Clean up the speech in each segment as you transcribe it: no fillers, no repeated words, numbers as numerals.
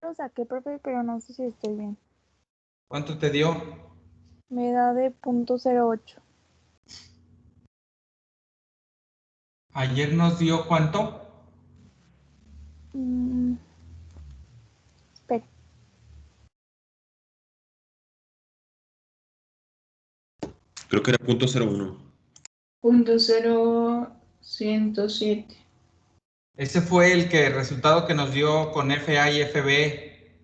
Lo saqué, profe, pero no sé si estoy bien. ¿Cuánto te dio? Me da de .08. Ayer nos dio ¿cuánto? Espera. Creo que era .01. .0107. Ese fue el resultado que nos dio con FA y FB,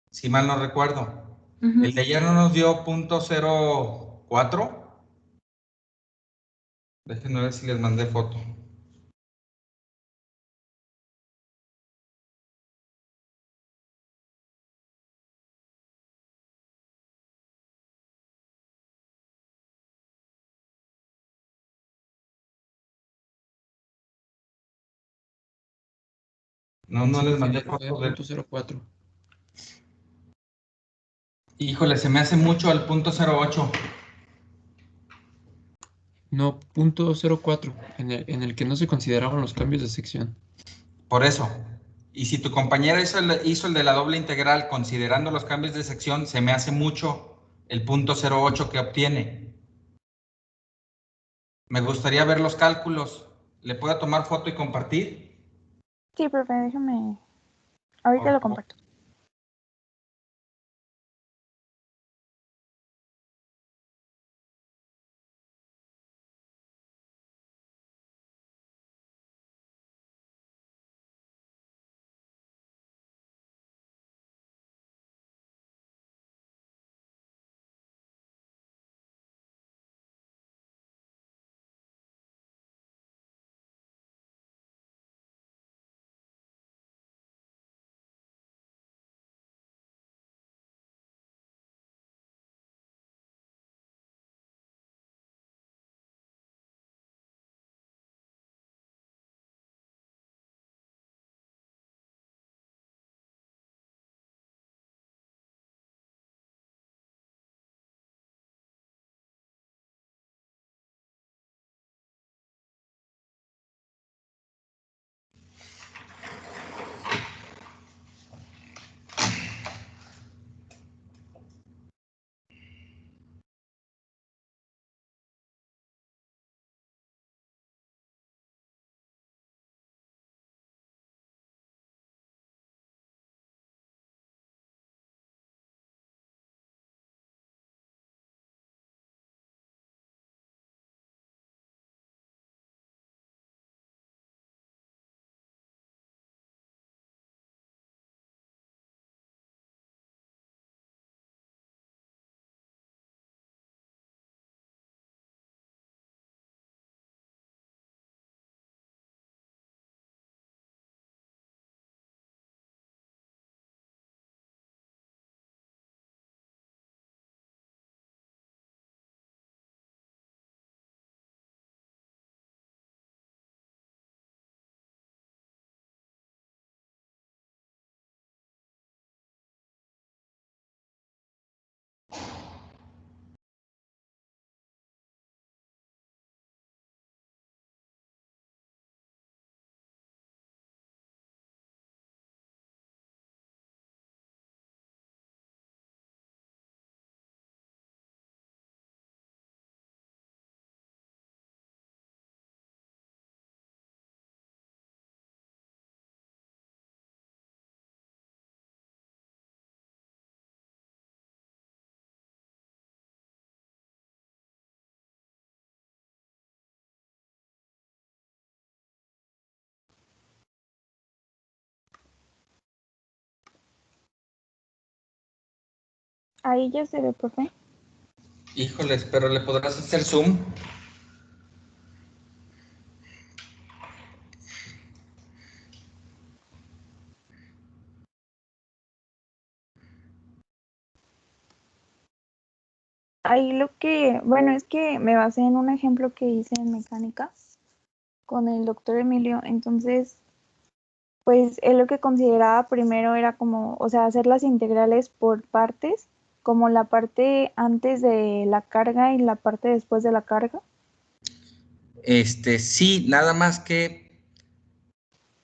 si mal no recuerdo. El de ayer no nos dio .04. Déjenme ver si les mandé foto. No, no les mandé foto de .04. Híjole, se me hace mucho al .08. No, .04, en el que no se consideraban los cambios de sección. Por eso. Y si tu compañera hizo el de la doble integral considerando los cambios de sección, se me hace mucho el .08 que obtiene. Me gustaría ver los cálculos. ¿Le puedo tomar foto y compartir? Sí, profe, déjame. Ahorita lo comparto. Ahí ya se ve, profe. Híjoles, pero ¿le podrás hacer zoom? Ahí bueno, es que me basé en un ejemplo que hice en mecánica con el doctor Emilio, entonces, pues él lo que consideraba primero era como, o sea, hacer las integrales por partes, como la parte antes de la carga y la parte después de la carga. Sí, nada más que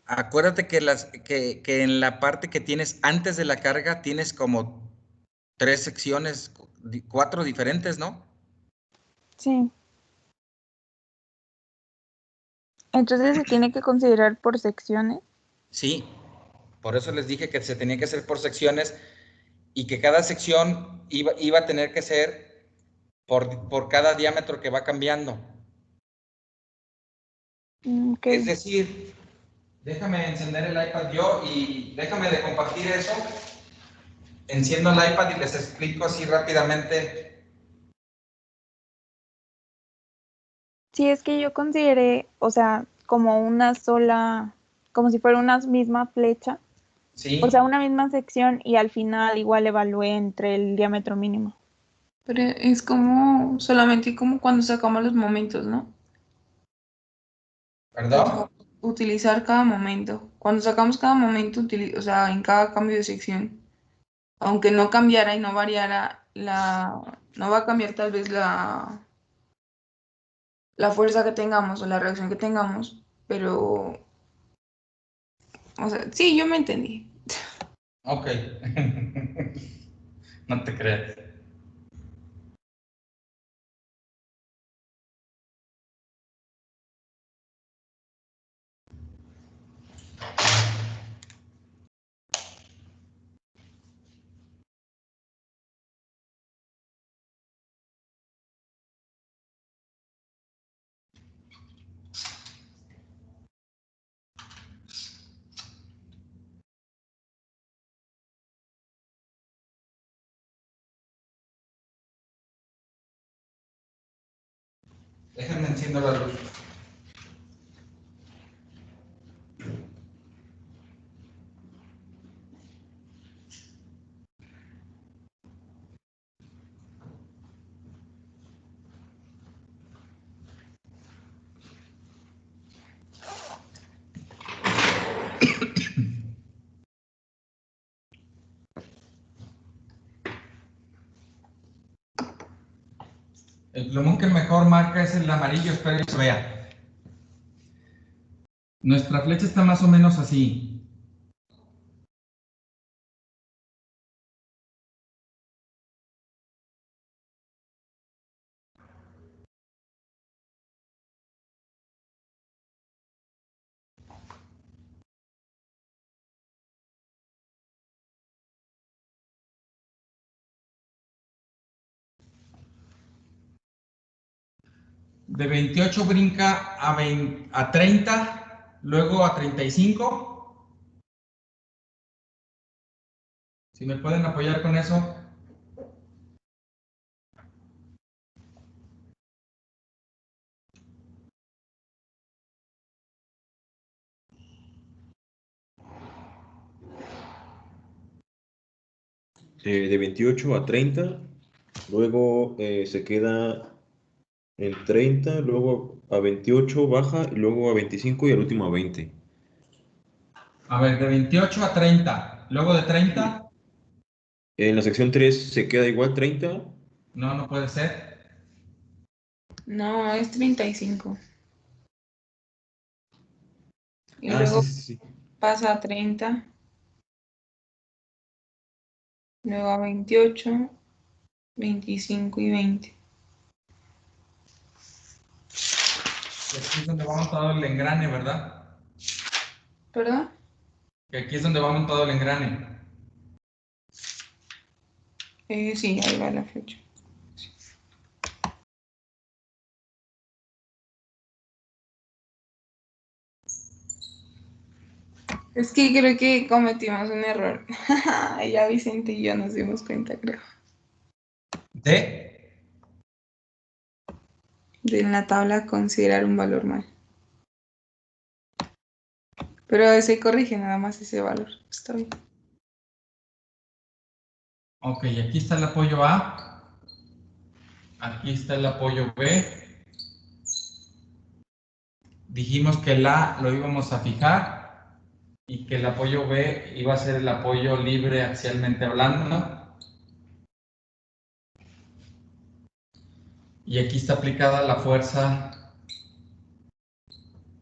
acuérdate que en la parte que tienes antes de la carga tienes como 3 secciones, 4 diferentes, ¿no? Sí. Entonces se tiene que considerar por secciones. Sí, por eso les dije que se tenía que hacer por secciones y que cada sección iba a tener que ser por cada diámetro que va cambiando. Ok. Es decir, déjame encender el iPad yo y déjame de compartir eso. Enciendo el iPad y les explico así rápidamente. Sí, es que yo consideré, o sea, como una sola, como si fuera una misma flecha, o sea, Sí, una misma sección y al final igual evalué entre el diámetro mínimo. Pero es como solamente como cuando sacamos los momentos, ¿no? O sea, ¿perdón? utilizar cada momento. Cuando sacamos cada momento, o sea, en cada cambio de sección, aunque no cambiara y no variara no va a cambiar tal vez la fuerza que tengamos o la reacción que tengamos, pero, o sea, sí, yo me entendí. Ok. No te creas. Déjenme enciendo la luz. El plumón que mejor marca es el amarillo, espero que se vea. Nuestra flecha está más o menos así. De 28 brinca a 30, luego a 35. Si me pueden apoyar con eso. De 28 a 30, luego se queda en 30, luego a 28 baja, y luego a 25 y al último a 20. A ver, de 28 a 30, luego de 30, En la sección 3 se queda igual 30. no, no puede ser. No, es 35. Y Ah, sí, luego sí, sí. pasa a 30, luego a 28, 25 y 20. Y aquí es donde va montado el engrane, ¿verdad? ¿Perdón? Que aquí es donde va montado el engrane. Sí, ahí va la flecha. Es que creo que cometimos un error. Ya Vicente y yo nos dimos cuenta, creo. De, De en la tabla considerar un valor mal. Pero se corrige nada más ese valor. Está bien. ok, aquí está el apoyo A. Aquí está el apoyo B. Dijimos que el A lo íbamos a fijar y que el apoyo B iba a ser el apoyo libre axialmente hablando. Y aquí está aplicada la fuerza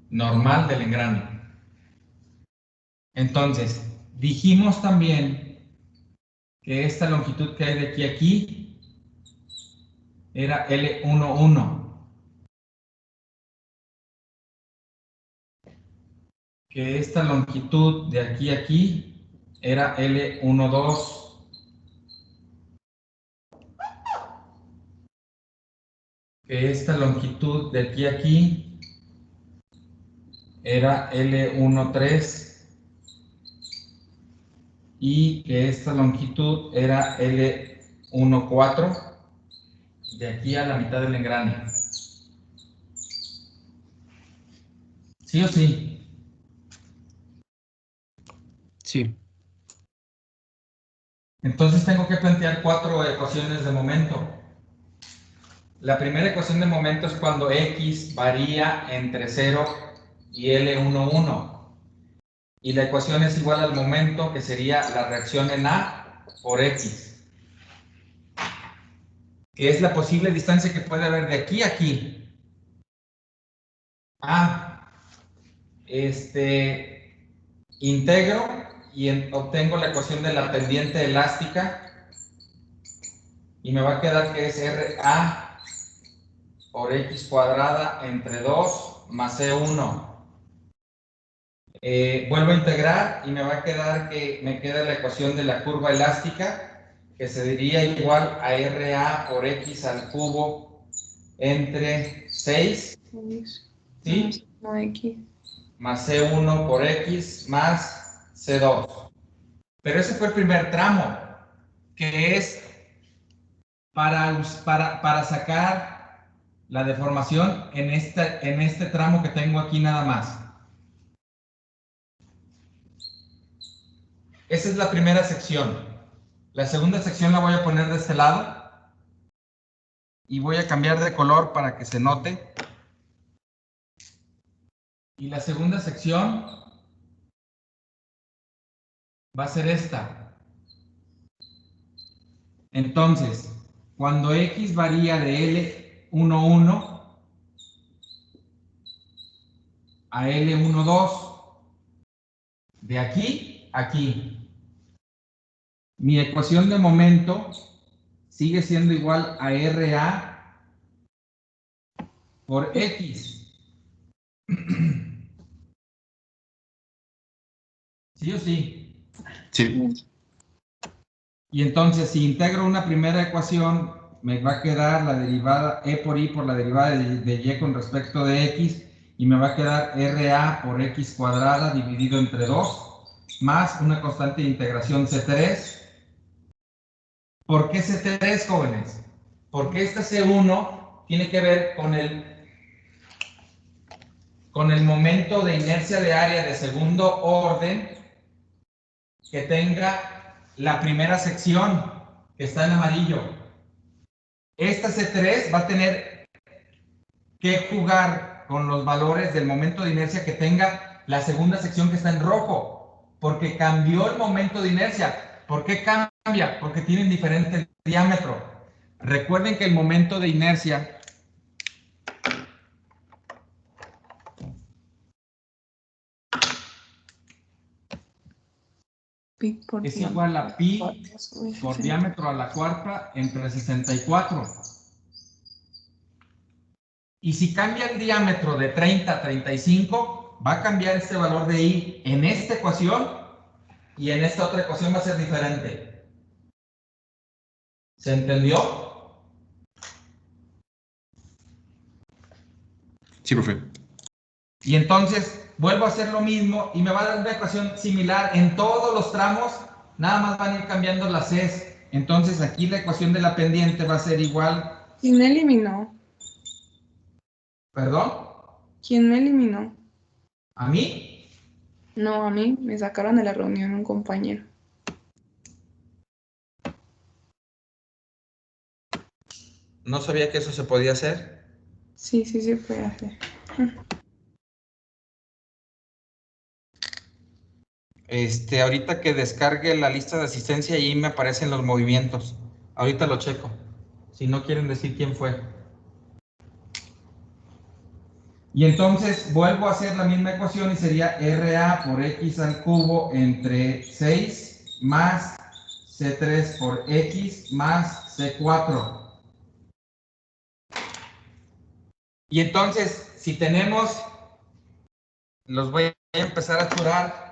normal del engrane. Entonces, dijimos también que esta longitud que hay de aquí a aquí era L11. Que esta longitud de aquí a aquí era L12. Que esta longitud de aquí a aquí era L13 y que esta longitud era L14 de aquí a la mitad del engrane. ¿Sí o sí? Sí. Entonces tengo que plantear 4 ecuaciones de momento. La primera ecuación de momento es cuando X varía entre 0 y L11. Y la ecuación es igual al momento, que sería la reacción en A por X. Que es la posible distancia que puede haber de aquí a aquí. Integro y obtengo la ecuación de la pendiente elástica. Y me va a quedar que es RA por X cuadrada entre 2 más C1. Vuelvo a integrar y me va a quedar que me queda la ecuación de la curva elástica, que se diría igual a RA por X al cubo entre 6, ¿sí? Más C1 por X más C2. Pero ese fue el primer tramo, que es para sacar la deformación en este tramo que tengo aquí nada más. Esa es la primera sección. La segunda sección la voy a poner de este lado y voy a cambiar de color para que se note. Y la segunda sección va a ser esta. Entonces, cuando X varía de L11 a L12, de aquí a aquí, mi ecuación de momento sigue siendo igual a RA por X. ¿Sí o sí? Sí. Y entonces, si integro una primera ecuación, me va a quedar la derivada E por I por la derivada de Y con respecto de X, y me va a quedar RA por X cuadrada dividido entre 2, más una constante de integración C3. ¿Por qué C3, jóvenes? Porque esta C1 tiene que ver con el momento de inercia de área de segundo orden que tenga la primera sección, que está en amarillo. Esta C3 va a tener que jugar con los valores del momento de inercia que tenga la segunda sección que está en rojo, porque cambió el momento de inercia. ¿Por qué cambia? Porque tienen diferente diámetro. Recuerden que el momento de inercia es igual a pi por diámetro a la cuarta entre 64. Y si cambia el diámetro de 30 a 35, va a cambiar este valor de I en esta ecuación, y en esta otra ecuación va a ser diferente. ¿Se entendió? Sí, profe. Y entonces vuelvo a hacer lo mismo y me va a dar una ecuación similar en todos los tramos, nada más van a ir cambiando las Cs. Entonces aquí la ecuación de la pendiente va a ser igual. ¿Quién me eliminó? ¿Perdón? ¿Quién me eliminó? ¿A mí? No, a mí me sacaron de la reunión un compañero. No sabía que eso se podía hacer. Sí, sí se puede hacer. Ahorita que descargue la lista de asistencia, ahí me aparecen los movimientos. Ahorita lo checo. Si no quieren decir quién fue. Y entonces vuelvo a hacer la misma ecuación y sería RA por X al cubo entre 6 más C3 por X más C4. Y entonces, si tenemos, los voy a empezar a churar.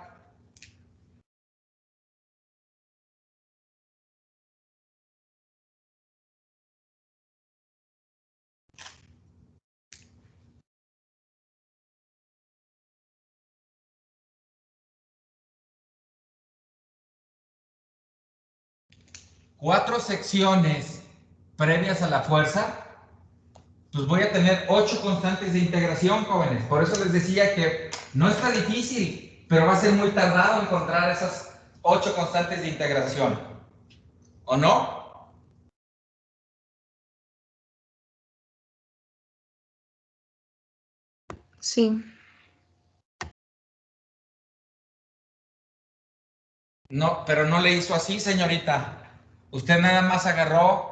Cuatro secciones previas a la fuerza, pues voy a tener 8 constantes de integración, jóvenes. Por eso les decía que no está difícil, pero va a ser muy tardado encontrar esas 8 constantes de integración. ¿O no? Sí. No, pero no le hizo así, señorita. Usted nada más agarró.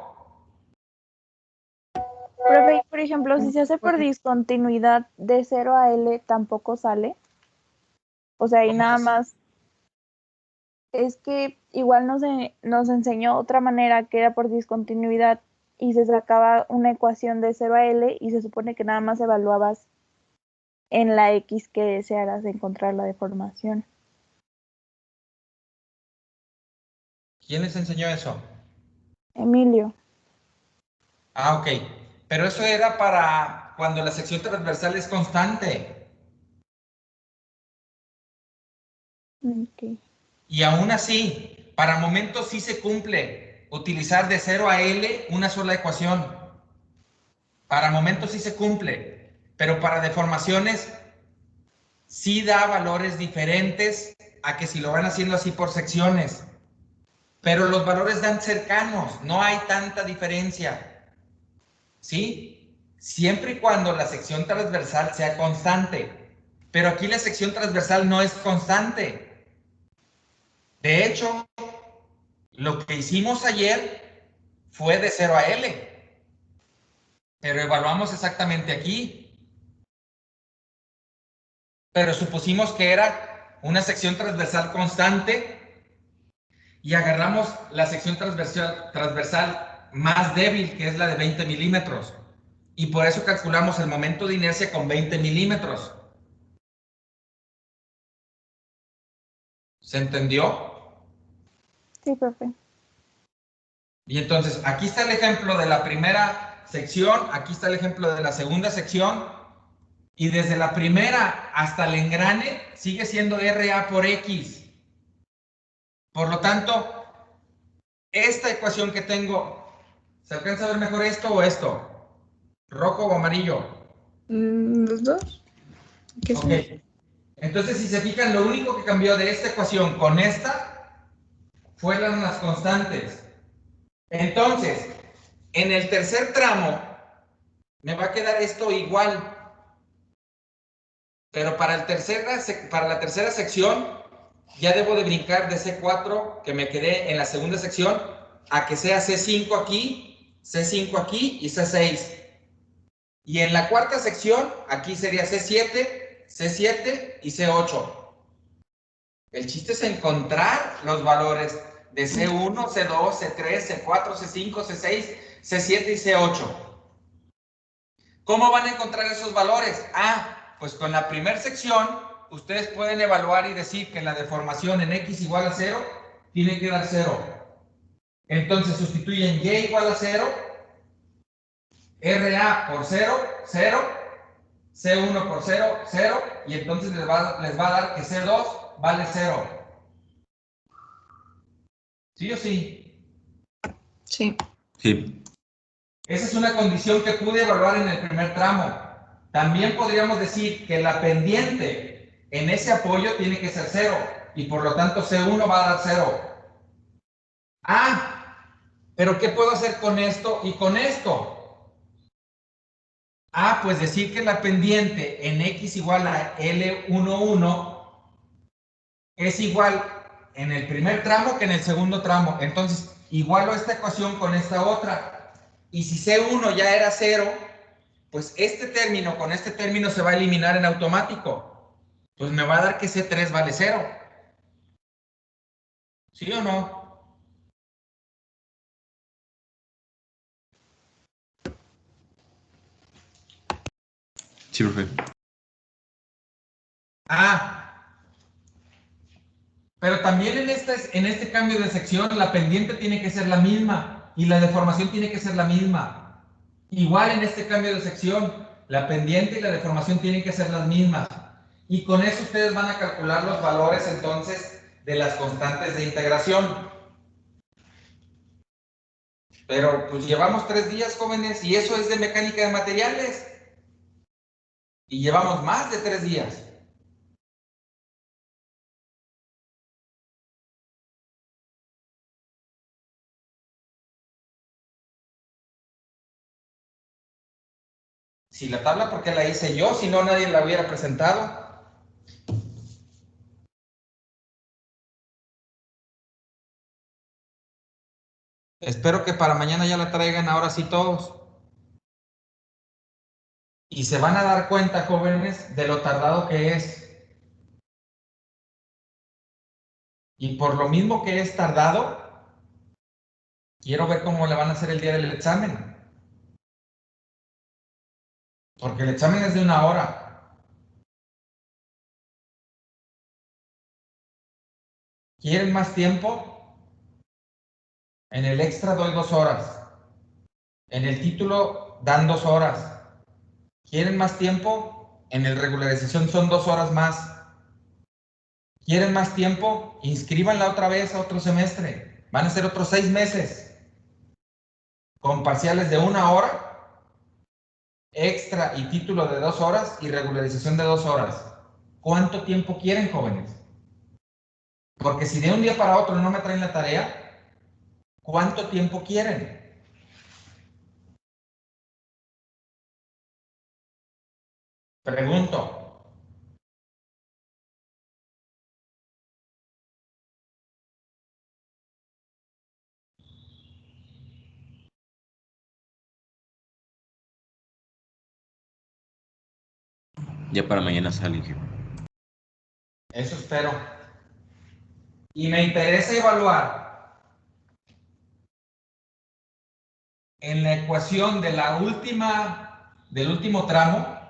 Profe, por ejemplo, si se hace por discontinuidad de 0 a L, ¿tampoco sale? O sea, y ¿Cómo nada es? más. Es que igual nos enseñó otra manera que era por discontinuidad y se sacaba una ecuación de 0 a L y se supone que nada más evaluabas en la X que desearas encontrar la deformación. ¿Quién les enseñó eso? Emilio. Ah, ok. Pero eso era para cuando la sección transversal es constante. Ok. Y aún así, para momentos sí se cumple utilizar de 0 a L una sola ecuación. Para momentos sí se cumple, pero para deformaciones sí da valores diferentes a que si lo van haciendo así por secciones. Pero los valores dan cercanos, no hay tanta diferencia. ¿Sí? Siempre y cuando la sección transversal sea constante. Pero aquí la sección transversal no es constante. De hecho, lo que hicimos ayer fue de 0 a L. Pero evaluamos exactamente aquí. Pero supusimos que era una sección transversal constante y agarramos la sección transversal más débil, que es la de 20 milímetros. Y por eso calculamos el momento de inercia con 20 milímetros. ¿Se entendió? Sí, profe. Y entonces, aquí está el ejemplo de la primera sección, aquí está el ejemplo de la segunda sección, y desde la primera hasta el engrane sigue siendo RA por X. Por lo tanto, esta ecuación que tengo, ¿se alcanza a ver mejor esto o esto? ¿Rojo o amarillo? ¿Los dos? ¿Qué Ok. son? Entonces, si se fijan, lo único que cambió de esta ecuación con esta fueron las constantes. Entonces, en el tercer tramo, me va a quedar esto igual. Pero para la tercera sección, ya debo de brincar de C4, que me quedé en la segunda sección, a que sea C5 aquí y C6. Y en la cuarta sección, aquí sería C7, C7 y C8. El chiste es encontrar los valores de C1, C2, C3, C4, C5, C6, C7 y C8. ¿Cómo van a encontrar esos valores? Ah, pues con la primera sección, ustedes pueden evaluar y decir que la deformación en X igual a 0 tiene que dar 0. Entonces sustituyen Y igual a 0, RA por 0, 0, C1 por 0, 0, y entonces les va a dar que C2 vale 0. ¿Sí o sí? Sí. Sí. Esa es una condición que pude evaluar en el primer tramo. También podríamos decir que la pendiente en ese apoyo tiene que ser 0 y por lo tanto C1 va a dar 0. Ah, pero ¿qué puedo hacer con esto y con esto? Ah, pues decir que la pendiente en X igual a L11 es igual en el primer tramo que en el segundo tramo. Entonces, igualo esta ecuación con esta otra. Y si C1 ya era 0, pues este término con este término se va a eliminar en automático. Pues me va a dar que C3 vale 0. ¿Sí o no? Sí, profe. Pero también en este cambio de sección la pendiente tiene que ser la misma y la deformación tiene que ser la misma. Igual en este cambio de sección, la pendiente y la deformación tienen que ser las mismas. Y con eso ustedes van a calcular los valores entonces de las constantes de integración. Pero pues llevamos 3 días, jóvenes, y eso es de mecánica de materiales. Y llevamos más de 3 días. Si la tabla, ¿por qué la hice yo? Si no, nadie la hubiera presentado. Espero que para mañana ya la traigan ahora sí todos. Y se van a dar cuenta, jóvenes, de lo tardado que es. Y por lo mismo que es tardado, quiero ver cómo le van a hacer el día del examen. Porque el examen es de 1 hora. ¿Quieren más tiempo? En el extra doy 2 horas. En el título dan 2 horas. ¿Quieren más tiempo? En el regularización son 2 horas más. ¿Quieren más tiempo? Inscríbanla otra vez a otro semestre. Van a ser otros 6 meses. Con parciales de 1 hora, extra y título de 2 horas y regularización de 2 horas. ¿Cuánto tiempo quieren, jóvenes? Porque si de un día para otro no me traen la tarea, ¿cuánto tiempo quieren? Pregunto. Ya para mañana sale, jefe. Eso espero. Y me interesa evaluar en la ecuación de del último tramo,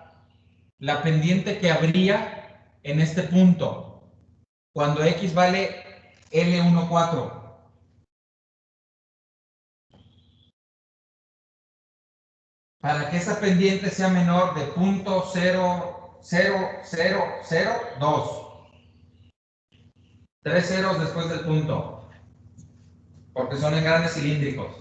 la pendiente que habría en este punto, cuando X vale L14. Para que esa pendiente sea menor de 0.00002. 3 ceros después del punto, porque son en grandes cilíndricos.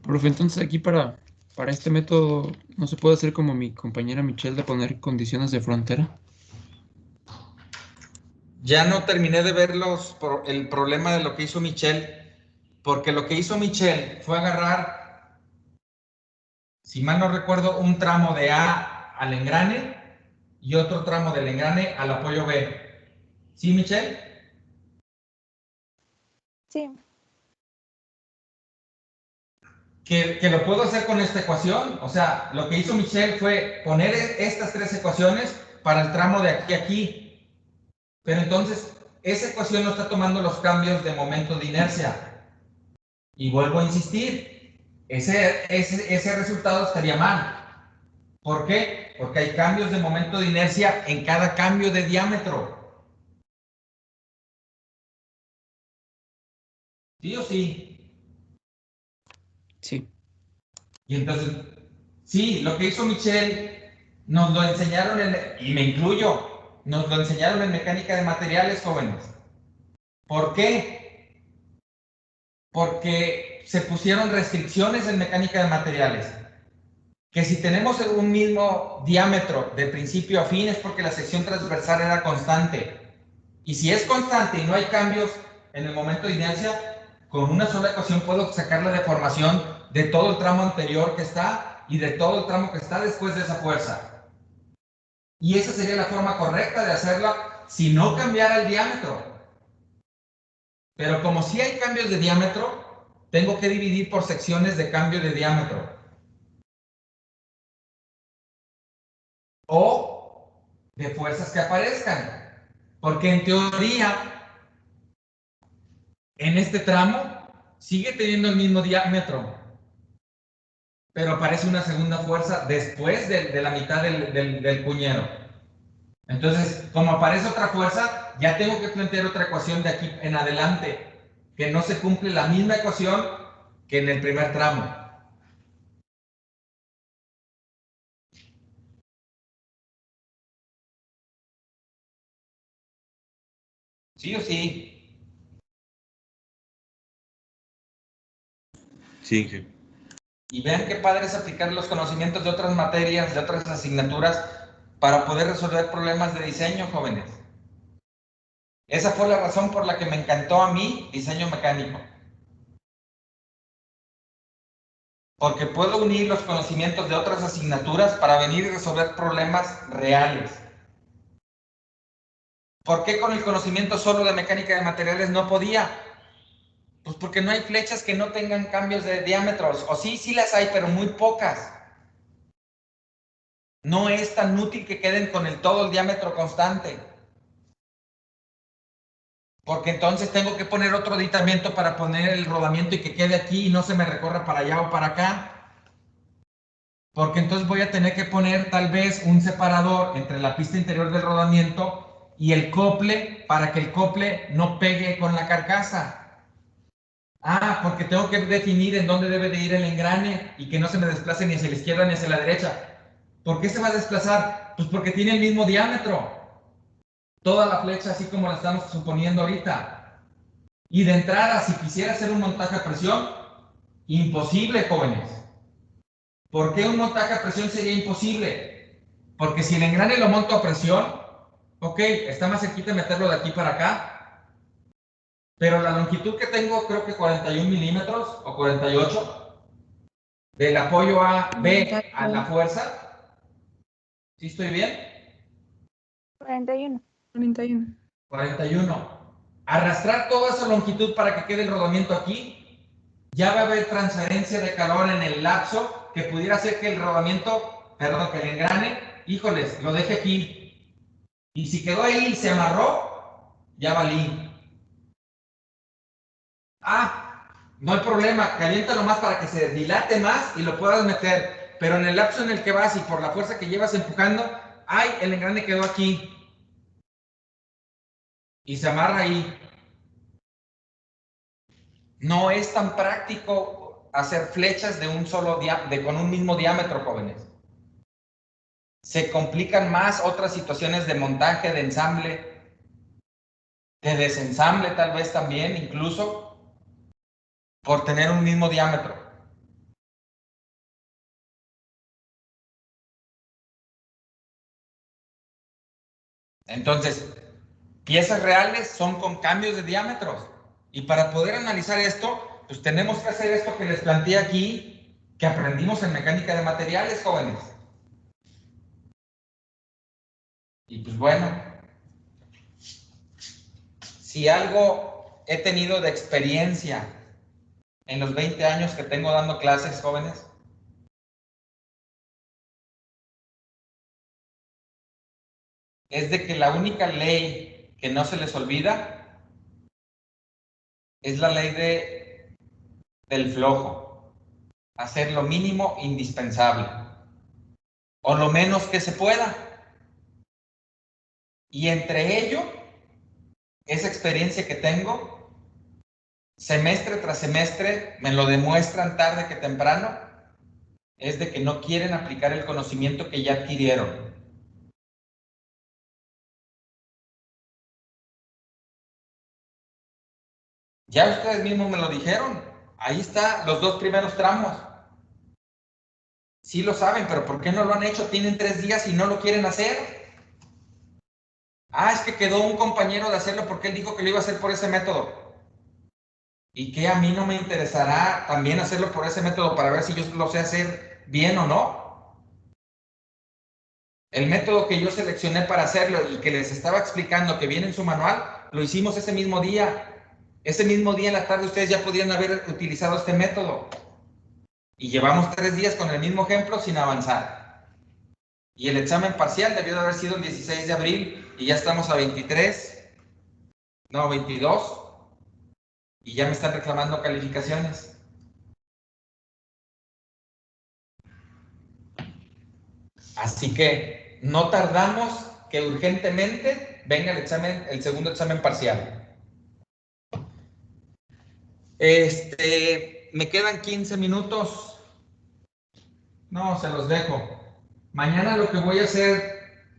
Profe, entonces aquí para este método no se puede hacer como mi compañera Michelle de poner condiciones de frontera. Ya no terminé de ver el problema de lo que hizo Michelle, porque lo que hizo Michelle fue agarrar, si mal no recuerdo, un tramo de A al engrane y otro tramo del engrane al apoyo B. ¿Sí, Michelle? Sí, Que lo puedo hacer con esta ecuación. O sea, lo que hizo Michelle fue poner estas 3 ecuaciones para el tramo de aquí a aquí. Pero entonces, esa ecuación no está tomando los cambios de momento de inercia. Y vuelvo a insistir, ese resultado estaría mal. ¿Por qué? Porque hay cambios de momento de inercia en cada cambio de diámetro. ¿Sí o sí? Sí. Y entonces, sí, lo que hizo Michelle, nos lo enseñaron y me incluyo, nos lo enseñaron en mecánica de materiales, jóvenes. ¿Por qué? Porque se pusieron restricciones en mecánica de materiales. Que si tenemos un mismo diámetro de principio a fin es porque la sección transversal era constante. Y si es constante y no hay cambios en el momento de inercia, con una sola ecuación puedo sacar la deformación de todo el tramo anterior que está y de todo el tramo que está después de esa fuerza. Y esa sería la forma correcta de hacerla si no cambiara el diámetro. Pero como si hay cambios de diámetro, tengo que dividir por secciones de cambio de diámetro. O de fuerzas que aparezcan. Porque en teoría, en este tramo, sigue teniendo el mismo diámetro, pero aparece una segunda fuerza después de la mitad del puñero. Entonces, como aparece otra fuerza, ya tengo que plantear otra ecuación de aquí en adelante, que no se cumple la misma ecuación que en el primer tramo. ¿Sí o sí? Sí, sí. Y vean qué padre es aplicar los conocimientos de otras materias, de otras asignaturas, para poder resolver problemas de diseño, jóvenes. Esa fue la razón por la que me encantó a mí diseño mecánico. Porque puedo unir los conocimientos de otras asignaturas para venir y resolver problemas reales. ¿Por qué con el conocimiento solo de mecánica de materiales no podía? Pues porque no hay flechas que no tengan cambios de diámetros. O sí, sí las hay, pero muy pocas. No es tan útil que queden con todo el diámetro constante. Porque entonces tengo que poner otro aditamento para poner el rodamiento y que quede aquí y no se me recorra para allá o para acá. Porque entonces voy a tener que poner tal vez un separador entre la pista interior del rodamiento y el cople para que el cople no pegue con la carcasa. Ah, porque tengo que definir en dónde debe de ir el engrane y que no se me desplace ni hacia la izquierda ni hacia la derecha. ¿Por qué se va a desplazar? Pues porque tiene el mismo diámetro. Toda la flecha así como la estamos suponiendo ahorita. Y de entrada, si quisiera hacer un montaje a presión, imposible, jóvenes. ¿Por qué un montaje a presión sería imposible? Porque si el engrane lo monto a presión, ok, está más cerquita meterlo de aquí para acá, pero la longitud que tengo, creo que 41 milímetros o 48, del apoyo A, B a la fuerza, ¿sí estoy bien? 41. 41. 41. Arrastrar toda esa longitud para que quede el rodamiento aquí, ya va a haber transferencia de calor en el lapso que pudiera hacer que el rodamiento, perdón, que el engrane, híjoles, lo deje aquí. Y si quedó ahí y se amarró, ya valí. Ah, no hay problema, caliéntalo más para que se dilate más y lo puedas meter. Pero en el lapso en el que vas y por la fuerza que llevas empujando, ¡ay! El engrane quedó aquí. Y se amarra ahí. No es tan práctico hacer flechas de un solo con un mismo diámetro, jóvenes. Se complican más otras situaciones de montaje, de ensamble, de desensamble tal vez también, incluso, por tener un mismo diámetro. Entonces, piezas reales son con cambios de diámetros. Y para poder analizar esto, pues tenemos que hacer esto que les planteé aquí, que aprendimos en mecánica de materiales, jóvenes. Y pues bueno, si algo he tenido de experiencia en los 20 años que tengo dando clases, jóvenes, es de que la única ley que no se les olvida es la ley del flojo. Hacer lo mínimo indispensable, o lo menos que se pueda. Y entre ello, esa experiencia que tengo, semestre tras semestre, me lo demuestran tarde que temprano, es de que no quieren aplicar el conocimiento que ya adquirieron. Ya ustedes mismos me lo dijeron. Ahí está los 2 primeros tramos. Sí lo saben, pero ¿por qué no lo han hecho? Tienen 3 días y no lo quieren hacer. Ah, es que quedó un compañero de hacerlo porque él dijo que lo iba a hacer por ese método. Y que a mí no me interesará también hacerlo por ese método para ver si yo lo sé hacer bien o no. El método que yo seleccioné para hacerlo y que les estaba explicando que viene en su manual, lo hicimos ese mismo día. Ese mismo día en la tarde ustedes ya podrían haber utilizado este método. Y llevamos 3 días con el mismo ejemplo sin avanzar. Y el examen parcial debió de haber sido el 16 de abril y ya estamos a 23, no, 22. Y ya me están reclamando calificaciones. Así que no tardamos que urgentemente venga el examen, el segundo examen parcial. Me quedan 15 minutos. No, se los dejo. Mañana lo que voy a hacer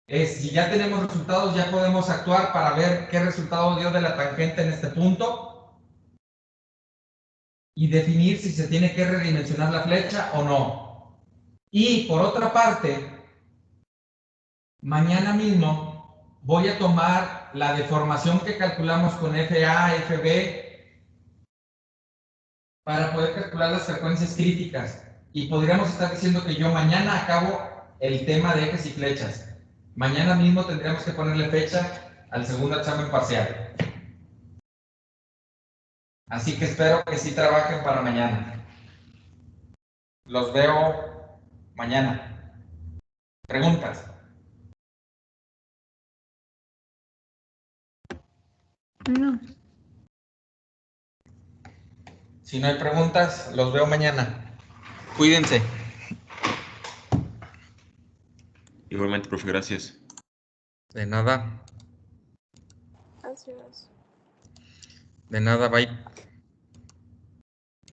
es, si ya tenemos resultados, ya podemos actuar para ver qué resultado dio de la tangente en este punto y definir si se tiene que redimensionar la flecha o no. Y por otra parte, mañana mismo voy a tomar la deformación que calculamos con FA, FB, para poder calcular las frecuencias críticas. Y podríamos estar diciendo que yo mañana acabo el tema de ejes y flechas. Mañana mismo tendríamos que ponerle fecha al segundo examen parcial. Así que espero que sí trabajen para mañana. Los veo mañana. ¿Preguntas? No. Si no hay preguntas, los veo mañana. Cuídense. Igualmente, profe, gracias. De nada. Gracias. De nada, bye.